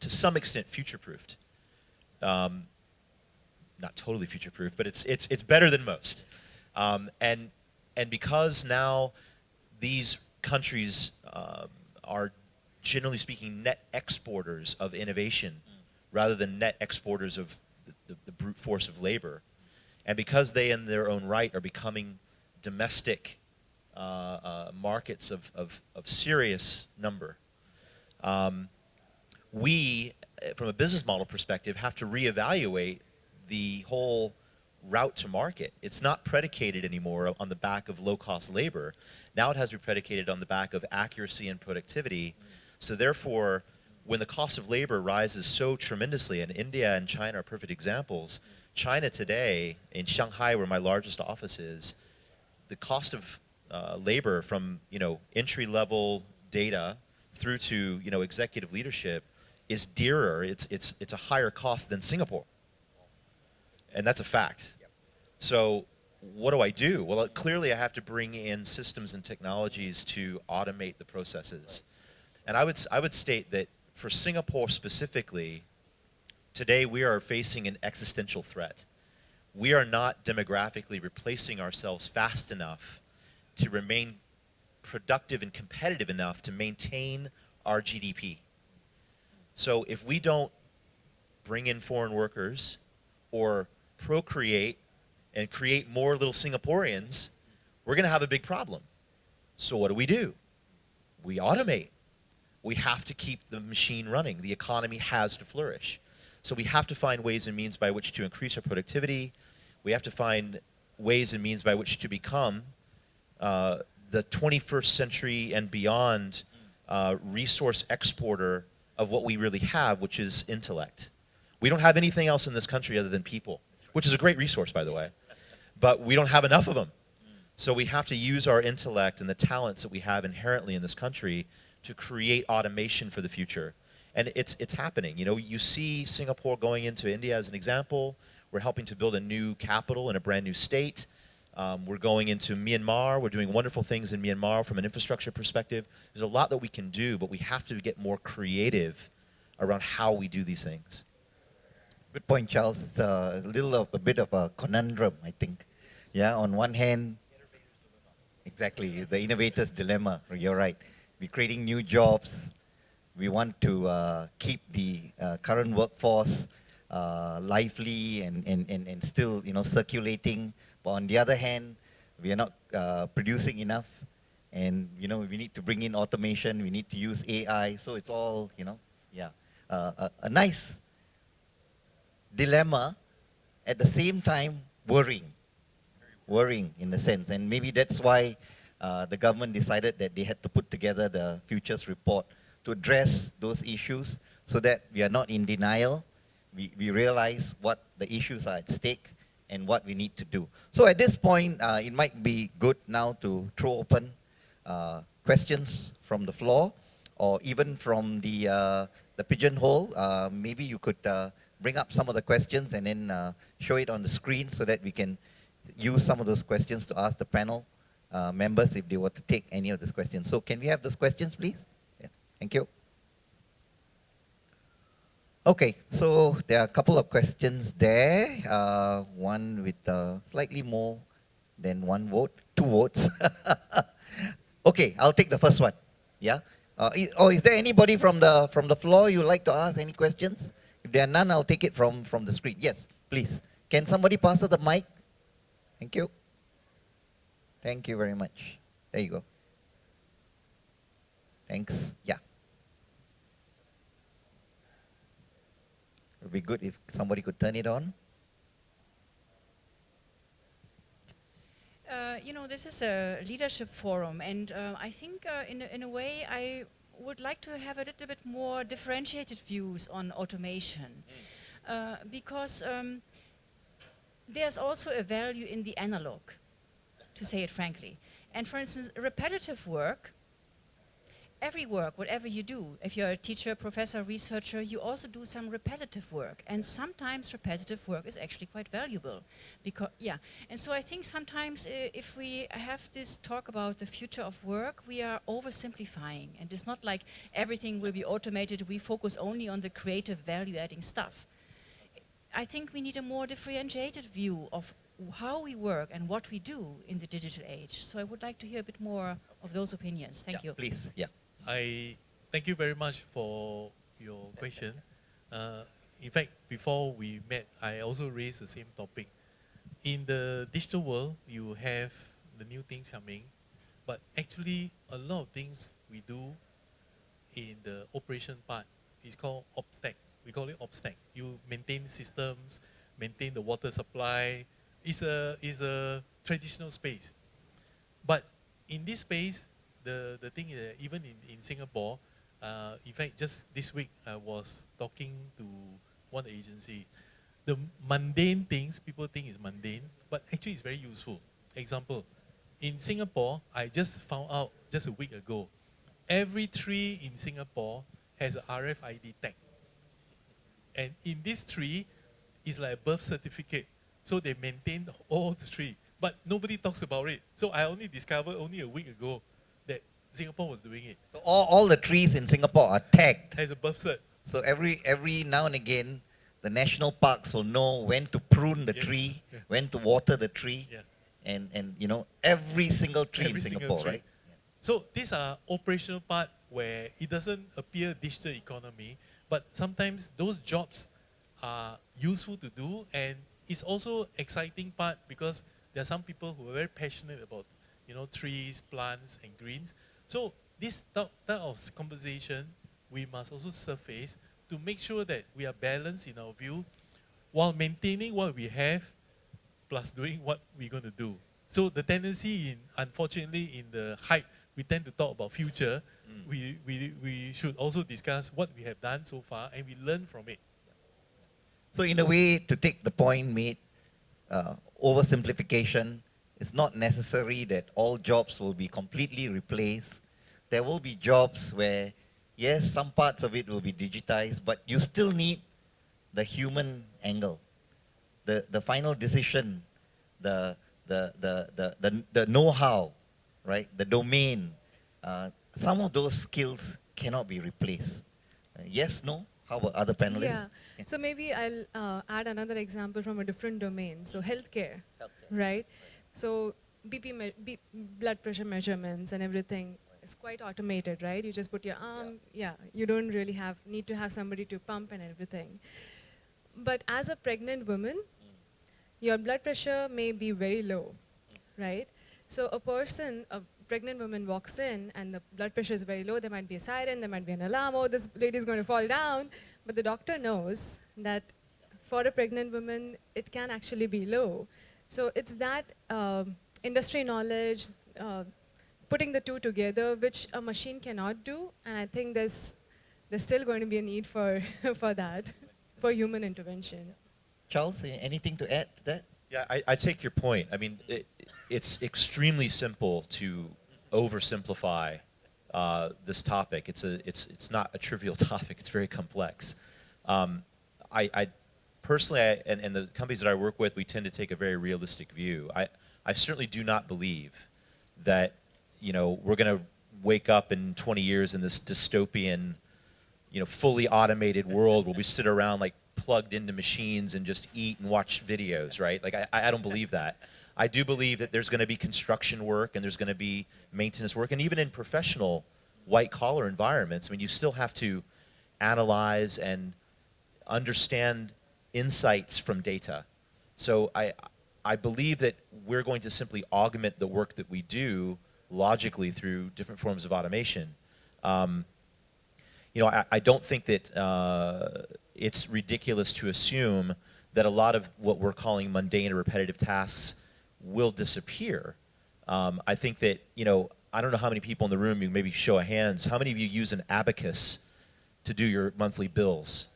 C: to some extent future-proofed. Not totally future-proof, but it's better than most. And because now these countries are, generally speaking, net exporters of innovation rather than net exporters of the brute force of labor, and because they in their own right are becoming domestic markets of serious number, we, from a business model perspective, have to reevaluate the whole route to market. It's not predicated anymore on the back of low-cost labor. Now it has to be predicated on the back of accuracy and productivity. So therefore, when the cost of labor rises so tremendously, and India and China are perfect examples, China today, in Shanghai, where my largest office is, the cost of labor from, you know, entry-level data through to, you know, executive leadership is dearer, it's a higher cost than Singapore. And that's a fact. So what do I do? Well, clearly I have to bring in systems and technologies to automate the processes. And I would state that for Singapore specifically, today we are facing an existential threat. We are not demographically replacing ourselves fast enough to remain productive and competitive enough to maintain our GDP. So if we don't bring in foreign workers or procreate and create more little Singaporeans, we're going to have a big problem. So what do? We automate. We have to keep the machine running. The economy has to flourish. So we have to find ways and means by which to increase our productivity. We have to find ways and means by which to become the 21st century and beyond resource exporter of what we really have, which is intellect. We don't have anything else in this country other than people, which is a great resource, by the way. But we don't have enough of them. So we have to use our intellect and the talents that we have inherently in this country to create automation for the future. And it's happening. You know, you see Singapore going into India as an example. We're helping to build a new capital in a brand new state. We're going into Myanmar. We're doing wonderful things in Myanmar from an infrastructure perspective. There's a lot that we can do, but we have to get more creative around how we do these things.
A: Good point, Charles. It's a bit of a conundrum, I think. Yeah, on one hand, exactly, the innovator's dilemma. You're right. We're creating new jobs. We want to keep the current workforce lively and still, circulating. But on the other hand, we are not producing enough, and we need to bring in automation. We need to use AI. So it's all, a nice dilemma. At the same time, worrying in a sense, and maybe that's why the government decided that they had to put together the Futures Report to address those issues, so that we are not in denial. We realize what the issues are at stake and what we need to do. So at this point, it might be good now to throw open questions from the floor, or even from the pigeonhole. Maybe you could bring up some of the questions and then show it on the screen so that we can use some of those questions to ask the panel members if they were to take any of those questions. So can we have those questions, please? Yeah. Thank you. Okay, so there are a couple of questions there. One with slightly more than one vote, 2 votes. Okay, I'll take the first one. Yeah. Is there anybody from the floor you'd like to ask any questions? If there are none, I'll take it from the screen. Yes, please. Can somebody pass us the mic? Thank you. Thank you very much. There you go. Thanks. Yeah. It would be good if somebody could turn it on.
E: This is a leadership forum, and I think in a way I would like to have a little bit more differentiated views on automation, because there's also a value in the analog, to say it frankly. And for instance, repetitive work, every work, whatever you do, if you're a teacher, professor, researcher, you also do some repetitive work. And sometimes repetitive work is actually quite valuable. And so I think sometimes if we have this talk about the future of work, we are oversimplifying. And it's not like everything will be automated, we focus only on the creative value-adding stuff. I think we need a more differentiated view of how we work and what we do in the digital age. So I would like to hear a bit more of those opinions. Thank you.
A: Please. Yeah.
B: I thank you very much for your question. In fact, before we met, I also raised the same topic. In the digital world, you have the new things coming, but actually a lot of things we do in the operation part is called OpStack. We call it OpStack. You maintain systems, maintain the water supply. It's a traditional space. But in this space, the thing is that even in Singapore, in fact, just this week I was talking to one agency. The mundane things, people think is mundane, but actually it's very useful. Example, in Singapore, I just found out just a week ago, every tree in Singapore has a RFID tag. And in this tree, it's like a birth certificate. So they maintain all the tree. But nobody talks about it. So I only discovered only a week ago that Singapore was doing it.
A: So all the trees in Singapore are tagged.
B: As a birth cert.
A: So every now and again, the national parks will know when to prune the
B: Yes.
A: tree,
B: Yeah.
A: when to water the tree,
B: Yeah.
A: and you know, every single tree
B: Every
A: in
B: single
A: Singapore,
B: tree.
A: right?
B: So these are operational part where it doesn't appear digital economy, but sometimes those jobs are useful to do, and it's also exciting part because there are some people who are very passionate about, you know, trees, plants, and greens. So this type of conversation we must also surface to make sure that we are balanced in our view while maintaining what we have plus doing what we're going to do. So the tendency unfortunately in the hype, we tend to talk about future. We should also discuss what we have done so far and we learn from it.
A: So in a way, to take the point made, oversimplification, it's not necessary that all jobs will be completely replaced. There will be jobs where, yes, some parts of it will be digitized, but you still need the human angle, the final decision, the know-how, right? The domain. Some of those skills cannot be replaced. Yes, no? How about other panelists?
D: Yeah. So maybe I'll add another example from a different domain. So healthcare, right? So blood pressure measurements and everything is quite automated, right? You just put your arm, you don't really need to have somebody to pump and everything. But as a pregnant woman, your blood pressure may be very low, right? So a pregnant woman walks in and the blood pressure is very low, there might be a siren, there might be an alarm, oh, this lady's going to fall down. But the doctor knows that for a pregnant woman, it can actually be low. So it's that industry knowledge, putting the two together, which a machine cannot do. And I think there's still going to be a need for, for that, for human intervention.
A: Charles, anything to add to that?
C: Yeah, I take your point. I mean, it's extremely simple to oversimplify this topic. It's not a trivial topic. It's very complex. I personally, and the companies that I work with, we tend to take a very realistic view. I certainly do not believe that, you know, we're going to wake up in 20 years in this dystopian, you know, fully automated world where we sit around like plugged into machines and just eat and watch videos, right? Like, I don't believe that. I do believe that there's going to be construction work and there's going to be maintenance work, and even in professional white-collar environments, I mean, you still have to analyze and understand insights from data. So I believe that we're going to simply augment the work that we do logically through different forms of automation. You know, I don't think that it's ridiculous to assume that a lot of what we're calling mundane or repetitive tasks will disappear. I think that, you know, I don't know how many people in the room, you maybe show of hands, how many of you use an abacus to do your monthly bills?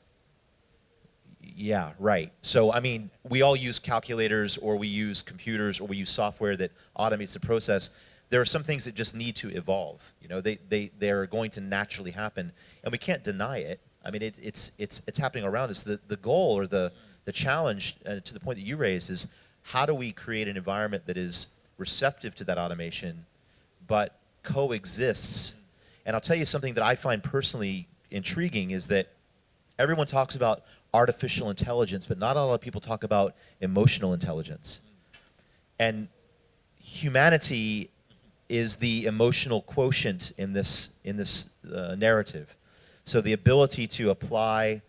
C: Yeah, right. So, I mean, we all use calculators, or we use computers, or we use software that automates the process. There are some things that just need to evolve. You know, they're going to naturally happen, and we can't deny it. I mean, it's happening around us. The goal or the challenge, to the point that you raised, is how do we create an environment that is receptive to that automation, but coexists? And I'll tell you something that I find personally intriguing is that everyone talks about artificial intelligence, but not a lot of people talk about emotional intelligence. And humanity is the emotional quotient in this narrative. So the ability to apply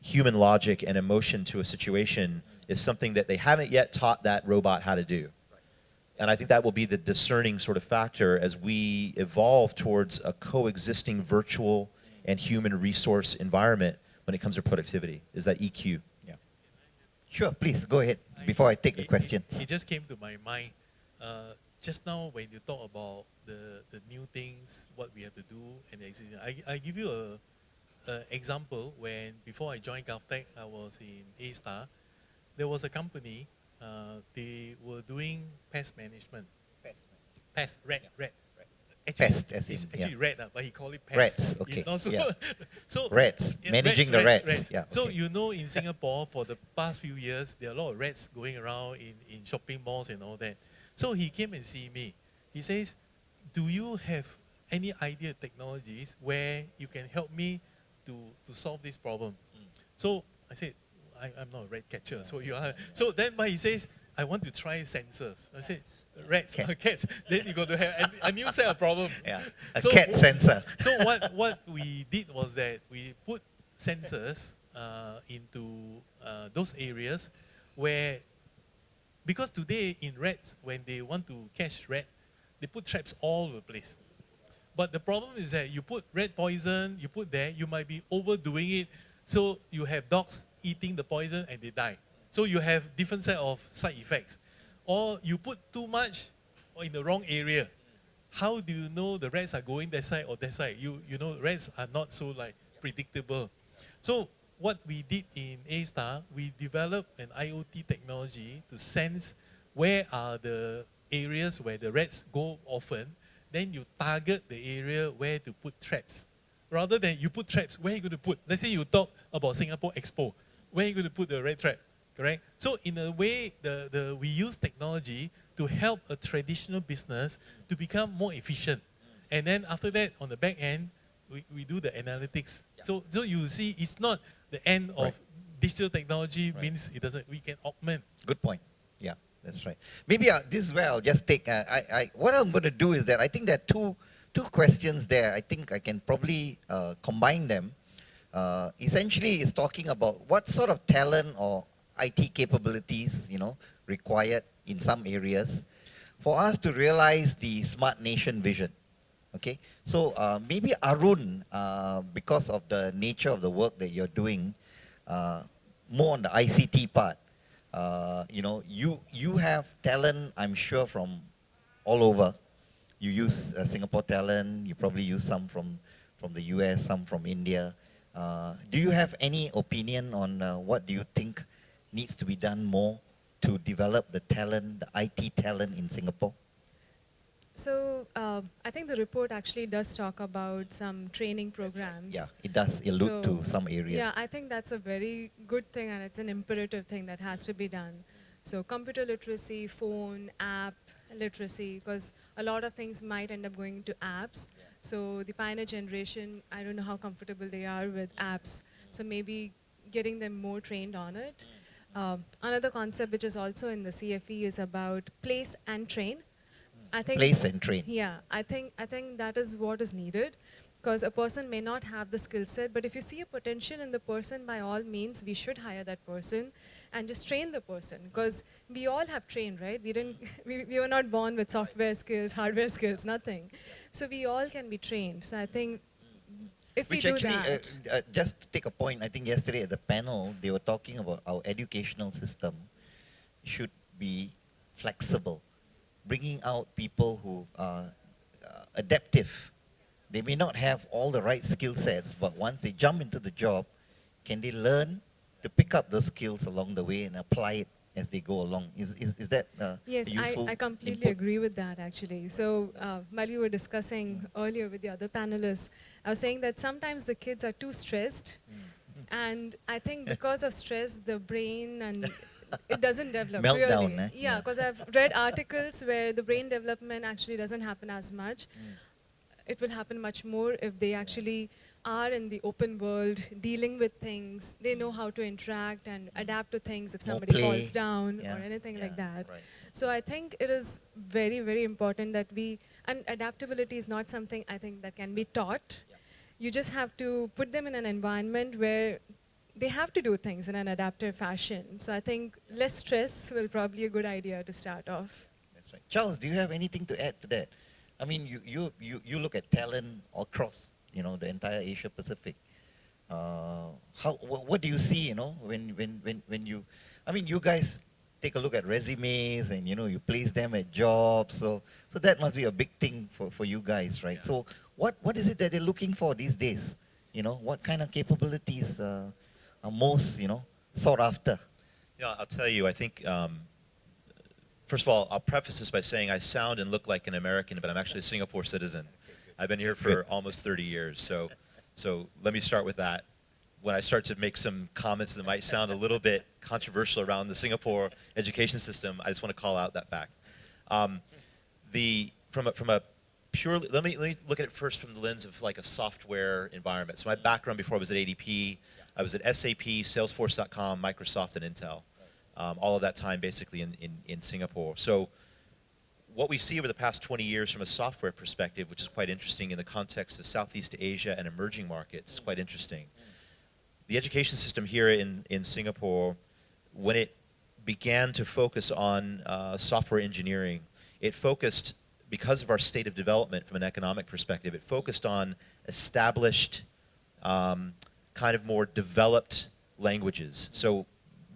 C: human logic and emotion to a situation is something that they haven't yet taught that robot how to do. And I think that will be the discerning sort of factor as we evolve towards a coexisting virtual and human resource environment when it comes to productivity, is that EQ.
A: Yeah. Sure, please, go ahead, before I take the question.
B: It just came to my mind. Just now when you talk about the new things, what we have to do, and I give you a example. When before I joined GovTech, I was in A-Star. There was a company, they were doing pest management. Rat.
A: Pest, as
B: it's
A: in,
B: actually
A: yeah.
B: rat, but he called it pest.
A: Rats,
B: You
A: okay,
B: know, so,
A: yeah.
B: so
A: Rats,
B: yeah,
A: managing the rats, yeah,
B: So
A: okay.
B: you know, in Singapore, for the past few years, there are a lot of rats going around in shopping malls and all that. So he came and see me. He says, do you have any idea technologies where you can help me to solve this problem? So I said, I'm not a rat catcher, so you are. So then, but he says, I want to try sensors. I said, rats, cats. Then you got to have a new set of problem.
A: Yeah, a
B: So-
A: cat sensor.
B: So what we did was that we put sensors into those areas where, because today in rats, when they want to catch rat, they put traps all over the place. But the problem is that you put rat poison, you put there, you might be overdoing it. So you have dogs eating the poison and they die. So you have different set of side effects. Or you put too much in the wrong area. How do you know the rats are going that side or that side? You know, rats are not so like predictable. So what we did in A-Star, we developed an IoT technology to sense where are the areas where the rats go often. Then you target the area where to put traps. Rather than you put traps, where are you going to put? Let's say you talk about Singapore Expo. Where are you going to put the rat trap? Correct? So in a way, we use technology to help a traditional business to become more efficient. And then after that, on the back end, we do the analytics. So you see, it's not the end of digital technology means it doesn't, we can augment.
A: Good point. Yeah, that's right. Maybe this is where I'll just take, what I'm going to do is that I think there are two questions there. I think I can probably combine them. Essentially, it's talking about what sort of talent or IT capabilities, required in some areas for us to realize the smart nation vision. Okay, so maybe Arun, because of the nature of the work that you're doing, more on the ICT part, you have talent, I'm sure, from all over. You use Singapore talent, you probably use some from the US, some from India. Do you have any opinion on what do you think needs to be done more to develop the talent, the IT talent in Singapore?
D: So I think the report actually does talk about some training programs.
A: Yeah, it does allude to some areas.
D: Yeah, I think that's a very good thing, and it's an imperative thing that has to be done. So computer literacy, phone, app literacy, because a lot of things might end up going into apps. So the pioneer generation, I don't know how comfortable they are with apps. So maybe getting them more trained on it. Another concept which is also in the CFE is about place and train. I think
A: Place and train.
D: Yeah, I think that is what is needed, because a person may not have the skill set, but if you see a potential in the person, by all means, we should hire that person and just train the person, because we all have trained, right? We were not born with software skills, hardware skills, nothing. So we all can be trained. So I think if we do that.
A: Just to take a point, I think yesterday at the panel, they were talking about our educational system should be flexible, bringing out people who are adaptive. They may not have all the right skill sets, but once they jump into the job, can they learn to pick up those skills along the way and apply it as they go along? Is that
D: Yes,
A: a useful
D: I completely
A: input?
D: agree with that, actually. So while we were discussing earlier with the other panelists, I was saying that sometimes the kids are too stressed, and I think because of stress, the brain and it doesn't develop
A: Meltdown,
D: really.
A: eh?
D: Yeah, because I've read articles where the brain development actually doesn't happen as much. It will happen much more if they actually are in the open world, dealing with things. They know how to interact and adapt to things if
A: More
D: somebody
A: play.
D: falls down
A: Yeah,
D: or anything
A: yeah,
D: like that.
A: right.
D: So I think it is very, very important that and adaptability is not something I think that can be taught. You just have to put them in an environment where they have to do things in an adaptive fashion. So I think less stress will probably be a good idea to start off.
A: That's right. Charles, do you have anything to add to that? I mean, you look at talent across, the entire Asia Pacific. What do you see, when you, I mean, you guys take a look at resumes and, you place them at jobs. So that must be a big thing for you guys, right?
C: Yeah.
A: So what is it that they're looking for these days? What kind of capabilities are most, sought after?
C: Yeah, I'll tell you, I think, first of all, I'll preface this by saying I sound and look like an American, but I'm actually a Singapore citizen. I've been here for almost 30 years. So let me start with that. When I start to make some comments that might sound a little bit controversial around the Singapore education system, I just want to call out that fact. From a purely, let me look at it first from the lens of like a software environment. So my background before I was at ADP, I was at SAP, Salesforce.com, Microsoft, and Intel. All of that time basically in Singapore. So what we see over the past 20 years from a software perspective, which is quite interesting in the context of Southeast Asia and emerging markets, is quite interesting. The education system here in Singapore, when it began to focus on software engineering, it focused, because of our state of development from an economic perspective, it focused on established, kind of more developed languages. So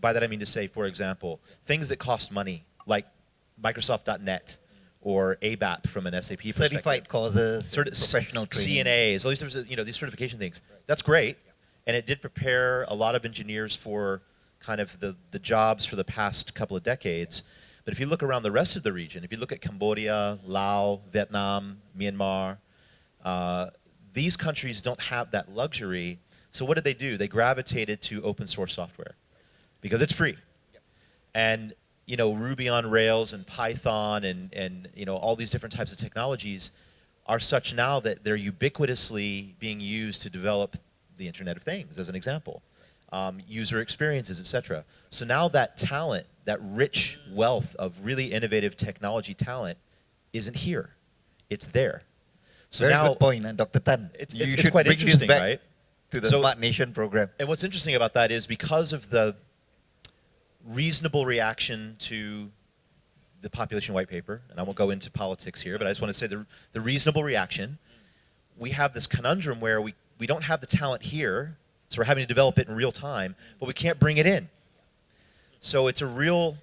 C: by that I mean to say, for example, things that cost money, like Microsoft.net or ABAP from an SAP perspective.
A: Certified courses, professional training.
C: CNAs, all these, these certification things. That's great. And it did prepare a lot of engineers for kind of the jobs for the past couple of decades. But if you look around the rest of the region, if you look at Cambodia, Laos, Vietnam, Myanmar, these countries don't have that luxury. So what did they do? They gravitated to open source software because it's free. And Ruby on Rails and Python and all these different types of technologies are such now that they're ubiquitously being used to develop the Internet of Things, as an example, user experiences, etc. So now that talent, that rich wealth of really innovative technology talent, isn't here. It's there. So
A: Very
C: now,
A: good point, Dr. Tan.
C: It's
A: You should
C: quite
A: bring this
C: interesting,
A: back
C: right?
A: to the
C: So-
A: Smart Nation program.
C: And what's interesting about that is because of the reasonable reaction to the population white paper, and I won't go into politics here, but I just want to say the reasonable reaction, we have this conundrum where we don't have the talent here, so we're having to develop it in real time, but we can't bring it in. So it's a real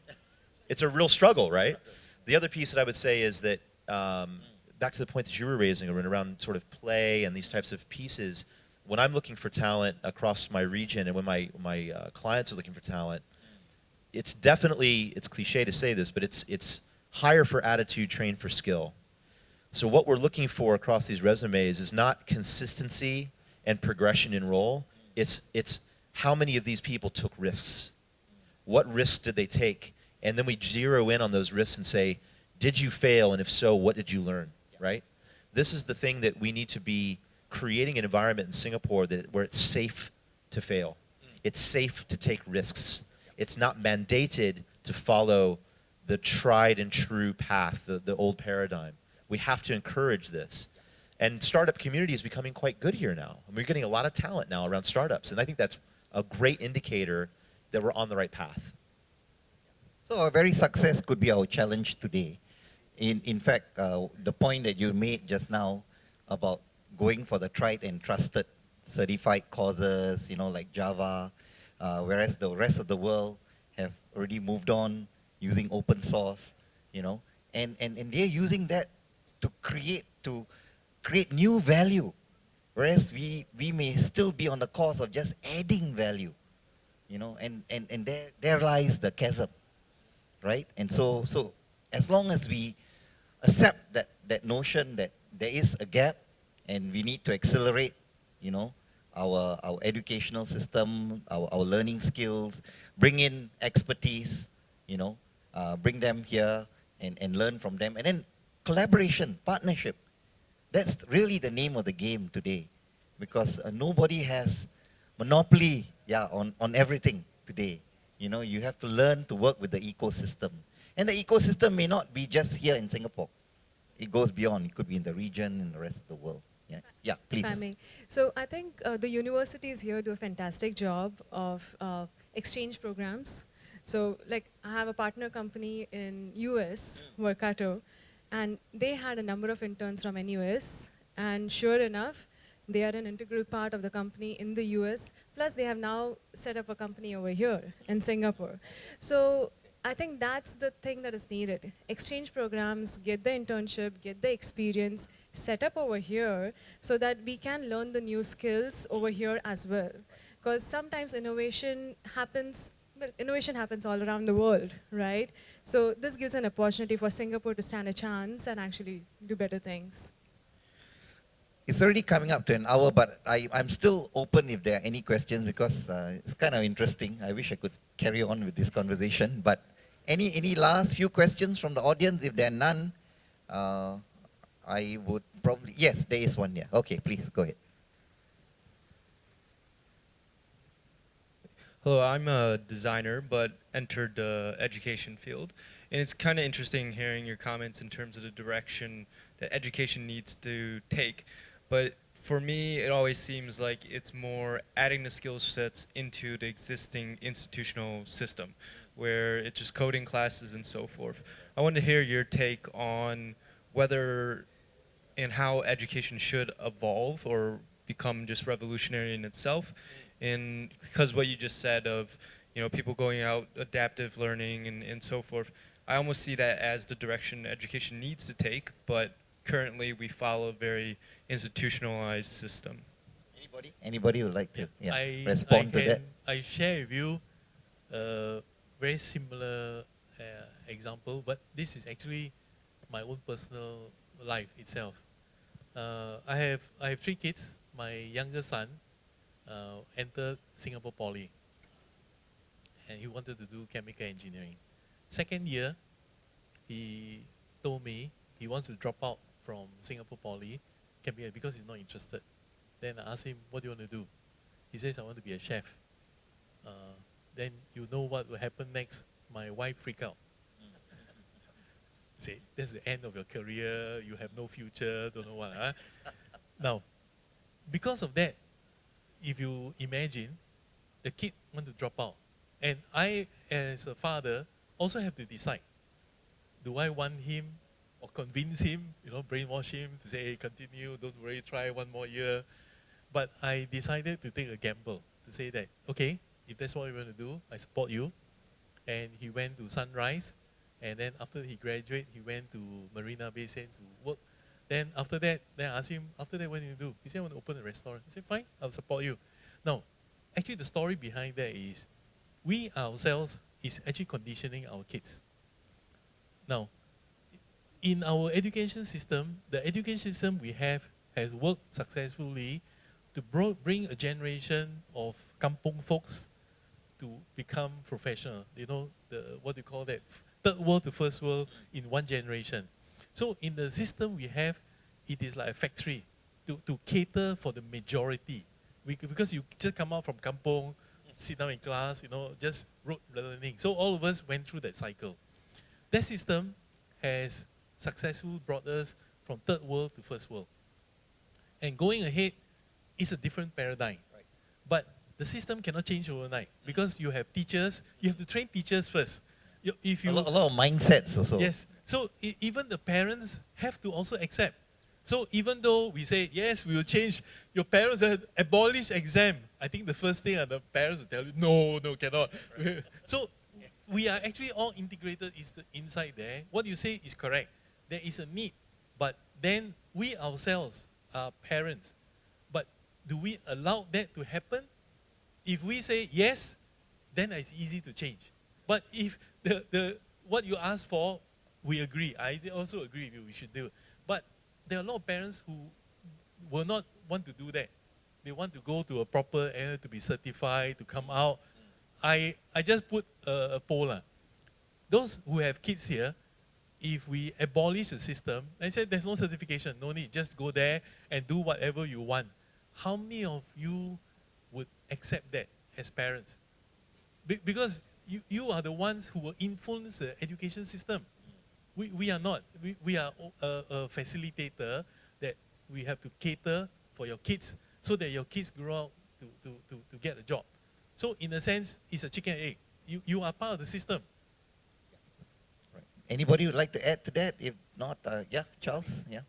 C: struggle, right? The other piece that I would say is that, back to the point that you were raising, Arun, around sort of play and these types of pieces, when I'm looking for talent across my region and when my clients are looking for talent, it's definitely, it's cliche to say this, but it's hire for attitude, train for skill. So what we're looking for across these resumes is not consistency and progression in role. It's how many of these people took risks. What risks did they take? And then we zero in on those risks and say, did you fail? And if so, what did you learn, right? This is the thing that we need to be creating an environment in Singapore where it's safe to fail. It's safe to take risks. It's not mandated to follow the tried and true path, the old paradigm. We have to encourage this. And startup community is becoming quite good here now. And we're getting a lot of talent now around startups. And I think that's a great indicator that we're on the right path.
A: So our very success could be our challenge today. In fact, the point that you made just now about going for the tried and trusted certified courses, like Java, whereas the rest of the world have already moved on using open source, and they're using that to create new value, whereas we may still be on the course of just adding value, and there lies the chasm, right? And so as long as we accept that notion that there is a gap and we need to accelerate, our educational system, our learning skills, bring in expertise, bring them here and learn from them, and then collaboration, partnership. That's really the name of the game today, because nobody has monopoly, on everything today. You have to learn to work with the ecosystem, and the ecosystem may not be just here in Singapore. It goes beyond. It could be in the region and the rest of the world. Yeah, please.
D: If I may. So I think the universities here do a fantastic job of exchange programs. So like I have a partner company in US, Mercato, and they had a number of interns from NUS, and sure enough, they are an integral part of the company in the US, plus they have now set up a company over here in Singapore. So I think that's the thing that is needed. Exchange programs, get the internship, get the experience, set up over here so that we can learn the new skills over here as well. Because sometimes innovation happens all around the world, right? So this gives an opportunity for Singapore to stand a chance and actually do better things.
A: It's already coming up to an hour, but I'm still open if there are any questions because it's kind of interesting. I wish I could carry on with this conversation. But any last few questions from the audience? If there are none, I would probably, yes, there is one. Yeah. Okay, please go ahead.
F: Hello, I'm a designer, but entered the education field. And it's kind of interesting hearing your comments in terms of the direction that education needs to take. But for me, it always seems like it's more adding the skill sets into the existing institutional system, where it's just coding classes and so forth. I wanted to hear your take on whether and how education should evolve or become just revolutionary in itself. And because what you just said of, you know, people going out, adaptive learning and so forth, I almost see that as the direction education needs to take, but currently we follow a very institutionalized system.
A: Anybody would like to respond to that?
B: I share with you a very similar example, but this is actually my own personal life itself. I have 3 kids. My younger son entered Singapore Poly, and he wanted to do chemical engineering. Second year, he told me he wants to drop out from Singapore Poly because he's not interested. Then I asked him, what do you want to do? He says, I want to be a chef. Then you know what will happen next. My wife freaked out. Say, that's the end of your career, you have no future, don't know what. Huh? Now, because of that, if you imagine, the kid want to drop out. And I, as a father, also have to decide. Do I want him or convince him, brainwash him to say, hey, continue, don't worry, try one more year. But I decided to take a gamble, to say that, okay, if that's what you want to do, I support you. And he went to Sunrise. And then after he graduated, he went to Marina Bay Sands to work. Then after that, I asked him, after that, what do you do? He said, I want to open a restaurant. I said, fine, I'll support you. Now, actually the story behind that is, we ourselves is actually conditioning our kids. Now, in our education system, the education system we have has worked successfully to bring a generation of kampong folks to become professional. What do you call that? Third world to first world in one generation. So in the system we have, it is like a factory to cater for the majority. Because you just come out from kampong, sit down in class, just rote learning. So all of us went through that cycle. That system has successfully brought us from third world to first world. And going ahead is a different paradigm. Right. But the system cannot change overnight because you have teachers, you have to train teachers first. If you,
A: a lot of mindsets also.
B: Yes. So even the parents have to also accept. So even though we say, yes, we will change, your parents have abolished exam. I think the first thing the parents will tell you, no, cannot. Right. So we are actually all integrated inside there. What you say is correct. There is a need. But then we ourselves are parents. But do we allow that to happen? If we say yes, then it's easy to change. But if what you ask for, we agree. I also agree with you, we should do it. But there are a lot of parents who will not want to do that. They want to go to a proper area to be certified, to come out. I just put a poll. Those who have kids here, if we abolish the system, I said there's no certification, no need, just go there and do whatever you want. How many of you would accept that as parents? Because you are the ones who will influence the education system. We are not. We are a facilitator that we have to cater for your kids so that your kids grow up to get a job. So in a sense, it's a chicken and egg. You are part of the system.
A: Right. Anybody would like to add to that? If not, Charles, yeah.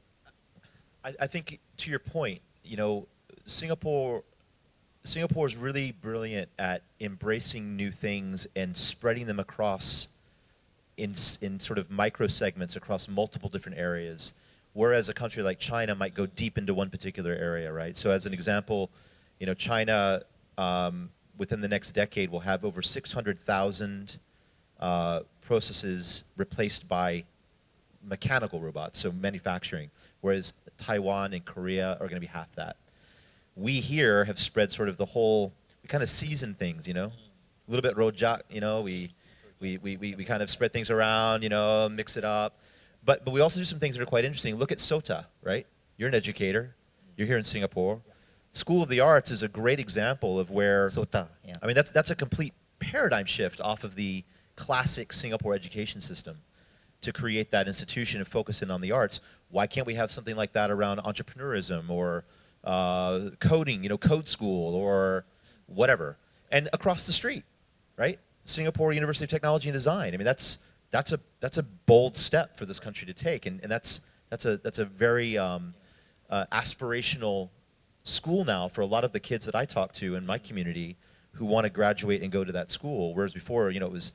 C: I think to your point, Singapore is really brilliant at embracing new things and spreading them across in sort of micro segments across multiple different areas, whereas a country like China might go deep into one particular area, right? So as an example, China within the next decade will have over 600,000 processes replaced by mechanical robots, so manufacturing, whereas Taiwan and Korea are going to be half that. We here have spread sort of the whole, we kind of season things, you know, a little bit rojak, you know, we kind of spread things around, you know, mix it up. But we also do some things that are quite interesting. Look at SOTA, right? You're an educator. You're here in Singapore. School of the Arts is a great example of where,
A: SOTA, yeah.
C: I mean, that's a complete paradigm shift off of the classic Singapore education system to create that institution and focus in on the arts. Why can't we have something like that around entrepreneurism or coding, you know, code school or whatever? And across the street, right? Singapore University of Technology and Design. I mean, that's a bold step for this country to take, and that's a very aspirational school now for a lot of the kids that I talk to in my community who want to graduate and go to that school, whereas before, you know, it was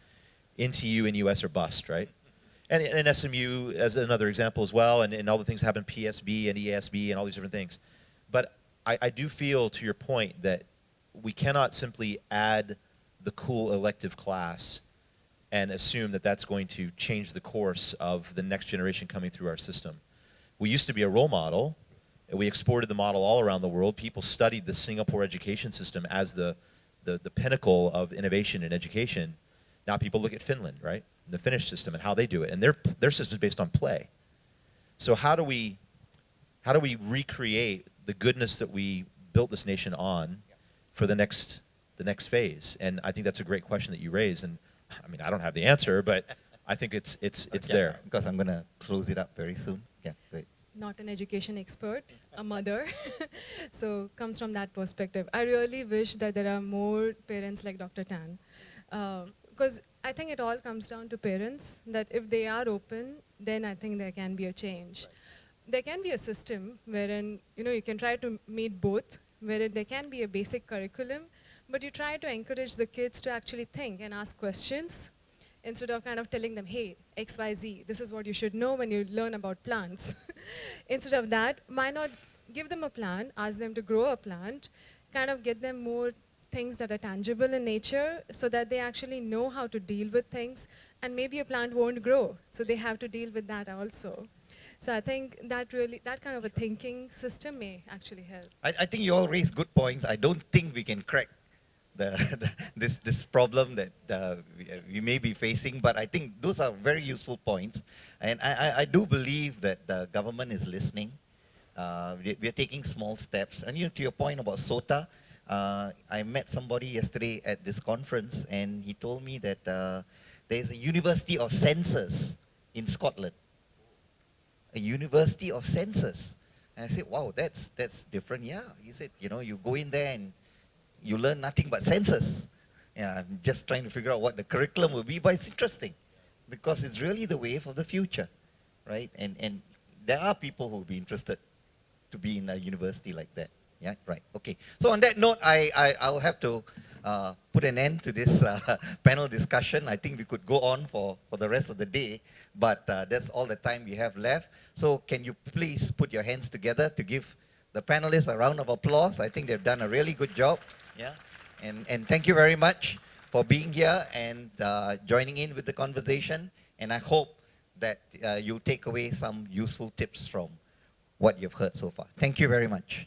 C: NTU and US or bust, right? And SMU as another example as well, and all the things happen, PSB and ESB and all these different things. But I do feel, to your point, that we cannot simply add the cool elective class and assume that that's going to change the course of the next generation coming through our system. We used to be a role model, and we exported the model all around the world. People studied the Singapore education system as the pinnacle of innovation in education. Now people look at Finland, right? The Finnish system and how they do it, and their system is based on play. So how do we recreate the goodness that we built this nation on for the next phase? And I think that's a great question that you raised. And I mean, I don't have the answer, but I think it's there.
A: Because I'm going to close it up very soon. Yeah, great.
D: Not an education expert, a mother. So comes from that perspective. I really wish that there are more parents like Dr. Tan. Because I think it all comes down to parents, that if they are open, then I think there can be a change. Right. There can be a system wherein, you know, you can try to meet both, wherein there can be a basic curriculum, but you try to encourage the kids to actually think and ask questions instead of kind of telling them, hey, X, Y, Z, this is what you should know when you learn about plants. Instead of that, why not give them a plant, ask them to grow a plant, kind of get them more things that are tangible in nature so that they actually know how to deal with things, and maybe a plant won't grow, so they have to deal with that also. So I think that kind of a thinking system may actually help.
A: I think you all raise good points. I don't think we can crack this problem that we may be facing, but I think those are very useful points. And I do believe that the government is listening. We're taking small steps. And to your point about SOTA, I met somebody yesterday at this conference, and he told me that there's a University of Sensors in Scotland. A University of Sensors. And I said, wow, that's different. Yeah, he said, you know, you go in there and you learn nothing but sensors. Yeah, I'm just trying to figure out what the curriculum will be, but it's interesting because it's really the wave of the future, right? And there are people who will be interested to be in a university like that. Yeah, right. Okay. So on that note, I'll have to put an end to this panel discussion. I think we could go on for the rest of the day, but that's all the time we have left. So can you please put your hands together to give the panelists a round of applause? I think they've done a really good job. Yeah. And thank you very much for being here and joining in with the conversation. And I hope that you'll take away some useful tips from what you've heard so far. Thank you very much.